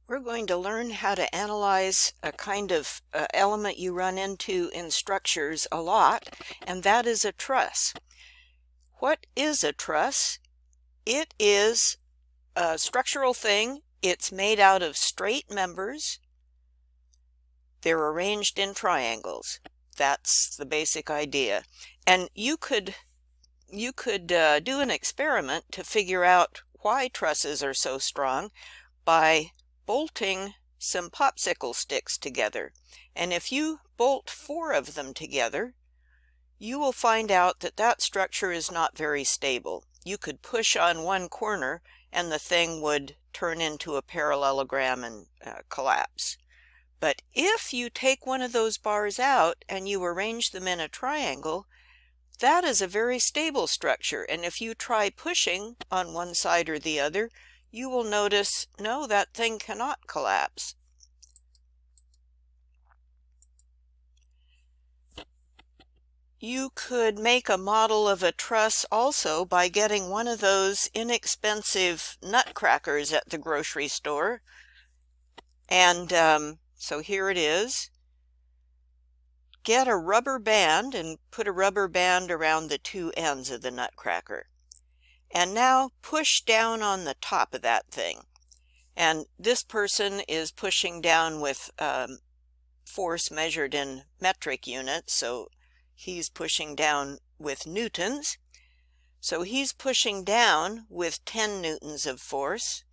We're going to learn how to analyze a kind of element you run into in structures a lot, and that is a truss. What is a truss? It is a structural thing. It's made out of straight members. They're arranged in triangles. That's the basic idea. And you could do an experiment to figure out why trusses are so strong by bolting some popsicle sticks together. And if you bolt 4 of them together, you will find out that that structure is not very stable. You could push on one corner and the thing would turn into a parallelogram and collapse. But if you take one of those bars out and you arrange them in a triangle, that is a very stable structure. And if you try pushing on one side or the other, you will notice, no, that thing cannot collapse. You could make a model of a truss also by getting one of those inexpensive nutcrackers at the grocery store. And so here it is. Get a rubber band and put a rubber band around the 2 ends of the nutcracker. And now push down on the top of that thing. And this person is pushing down with force measured in metric units, so he's pushing down with newtons. So he's pushing down with 10 newtons of force.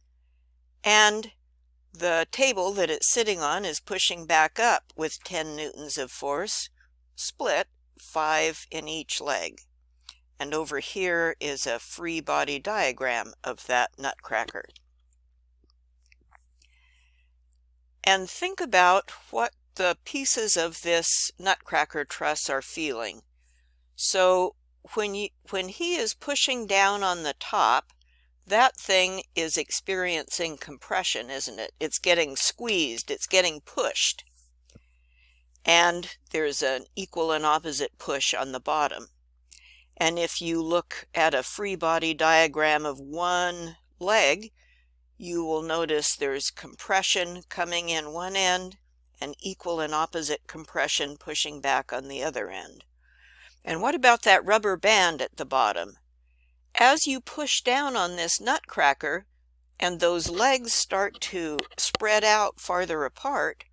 And the table that it's sitting on is pushing back up with 10 newtons of force, split 5 in each leg. And over here is a free body diagram of that nutcracker. And think about what the pieces of this nutcracker truss are feeling. So when he is pushing down on the top, that thing is experiencing compression, isn't it? It's getting squeezed, it's getting pushed. And there's an equal and opposite push on the bottom. And if you look at a free body diagram of one leg, you will notice there's compression coming in one end and equal and opposite compression pushing back on the other end. And what about that rubber band at the bottom? As you push down on this nutcracker and those legs start to spread out farther apart,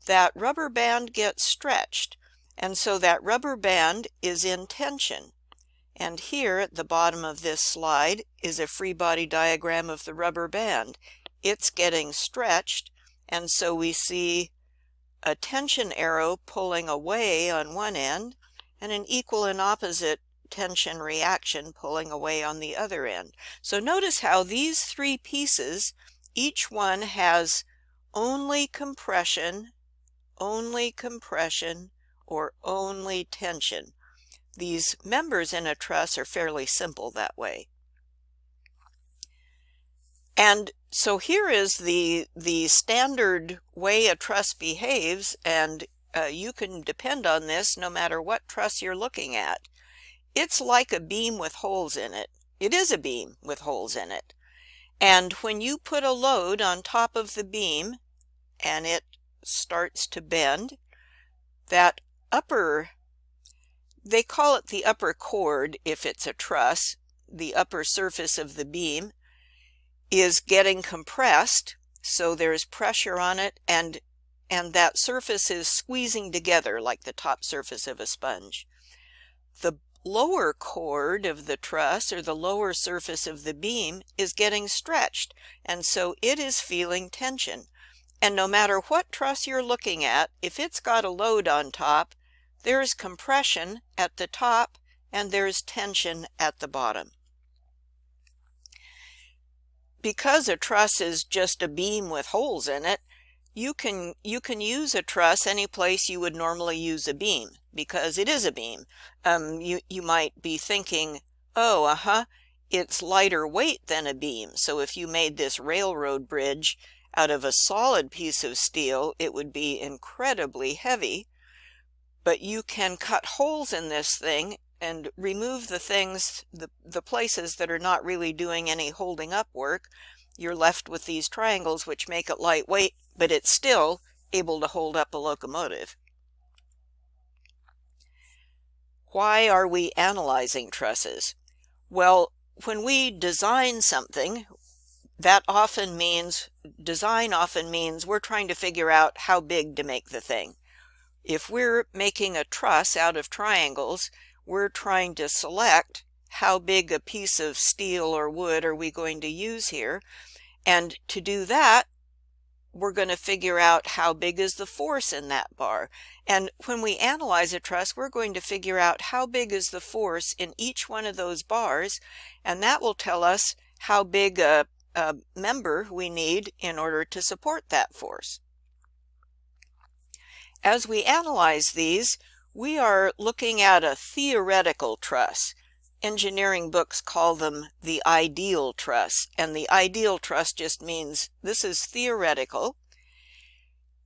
that rubber band gets stretched. And so that rubber band is in tension. And here at the bottom of this slide is a free body diagram of the rubber band. It's getting stretched, and so we see a tension arrow pulling away on one end and an equal and opposite tension reaction pulling away on the other end. So notice how these 3 pieces, each one has only compression, or only tension. These members in a truss are fairly simple that way. And so here is the standard way a truss behaves, and you can depend on this no matter what truss you're looking at. It's like a beam with holes in it. It is a beam with holes in it. And when you put a load on top of the beam and it starts to bend, that upper, they call it the upper chord if it's a truss, the upper surface of the beam is getting compressed, so there's pressure on it, and that surface is squeezing together like the top surface of a sponge. The lower chord of the truss, or the lower surface of the beam, is getting stretched, and so it is feeling tension. And no matter what truss you're looking at, if it's got a load on top, there's compression at the top and there's tension at the bottom. Because a truss is just a beam with holes in it, you can use a truss any place you would normally use a beam, because it is a beam. You might be thinking, oh, it's lighter weight than a beam. So if you made this railroad bridge out of a solid piece of steel, it would be incredibly heavy. But you can cut holes in this thing and remove the things, the places that are not really doing any holding up work, you're left with these triangles which make it lightweight, but it's still able to hold up a locomotive. Why are we analyzing trusses? Well, when we design something, design often means we're trying to figure out how big to make the thing. If we're making a truss out of triangles, we're trying to select how big a piece of steel or wood are we going to use here. And to do that, we're going to figure out how big is the force in that bar. And when we analyze a truss, we're going to figure out how big is the force in each one of those bars, and that will tell us how big a member we need in order to support that force. As we analyze these, we are looking at a theoretical truss. Engineering books call them the ideal truss, and the ideal truss just means this is theoretical.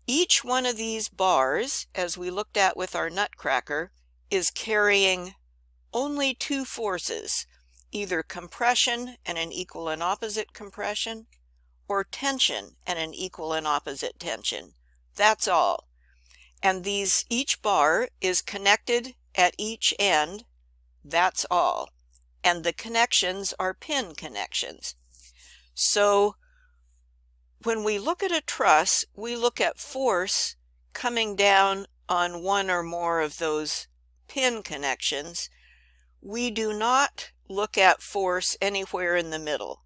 Each one of these bars, as we looked at with our nutcracker, is carrying only two forces, either compression and an equal and opposite compression, or tension and an equal and opposite tension. That's all. And each bar is connected at each end. That's all. And the connections are pin connections. So when we look at a truss, we look at force coming down on one or more of those pin connections. We do not look at force anywhere in the middle.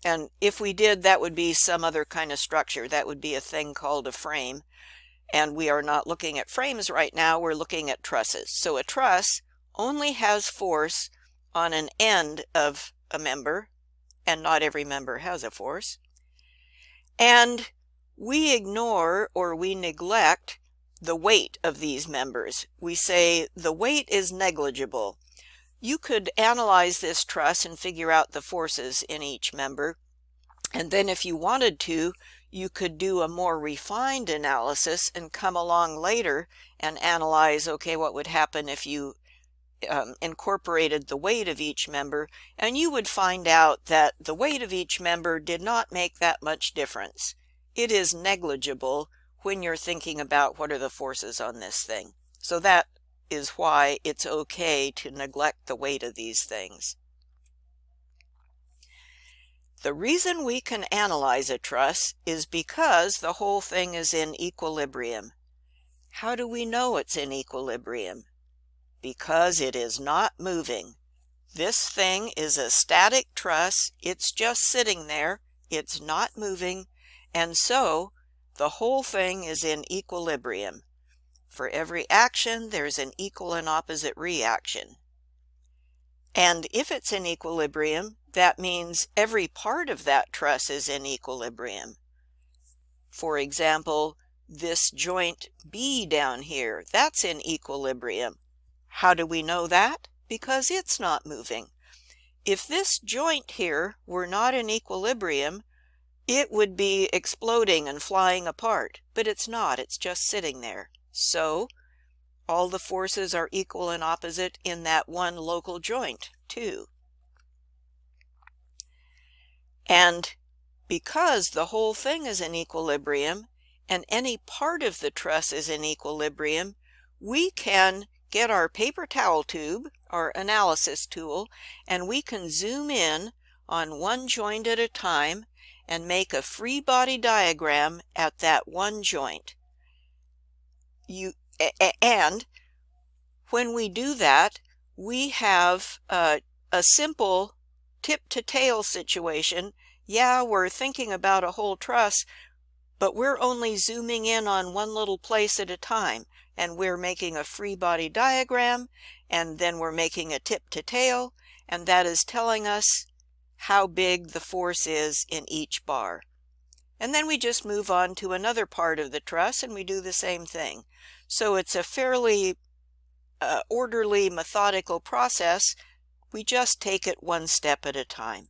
And if we did, that would be some other kind of structure. That would be a thing called a frame. And we are not looking at frames right now. We're looking at trusses. So a truss only has force on an end of a member, and not every member has a force. And we ignore or we neglect the weight of these members. We say the weight is negligible. You could analyze this truss and figure out the forces in each member. And then if you wanted to, you could do a more refined analysis and come along later and analyze, okay, what would happen if you incorporated the weight of each member, and you would find out that the weight of each member did not make that much difference. It is negligible when you're thinking about what are the forces on this thing. So that is why it's okay to neglect the weight of these things. The reason we can analyze a truss is because the whole thing is in equilibrium. How do we know it's in equilibrium? Because it is not moving. This thing is a static truss. It's just sitting there. It's not moving. And so the whole thing is in equilibrium. For every action, there's an equal and opposite reaction. And if it's in equilibrium, that means every part of that truss is in equilibrium. For example, this joint B down here, that's in equilibrium. How do we know that? Because it's not moving. If this joint here were not in equilibrium, it would be exploding and flying apart, but it's not. It's just sitting there. So all the forces are equal and opposite in that one local joint, too. And because the whole thing is in equilibrium, and any part of the truss is in equilibrium, we can get our paper towel tube, our analysis tool, and we can zoom in on one joint at a time and make a free body diagram at that one joint. And when we do that, we have a simple tip-to-tail situation. Yeah, we're thinking about a whole truss, but we're only zooming in on one little place at a time, and we're making a free body diagram, and then we're making a tip-to-tail, and that is telling us how big the force is in each bar. And then we just move on to another part of the truss and we do the same thing. So it's a fairly orderly, methodical process. We just take it one step at a time.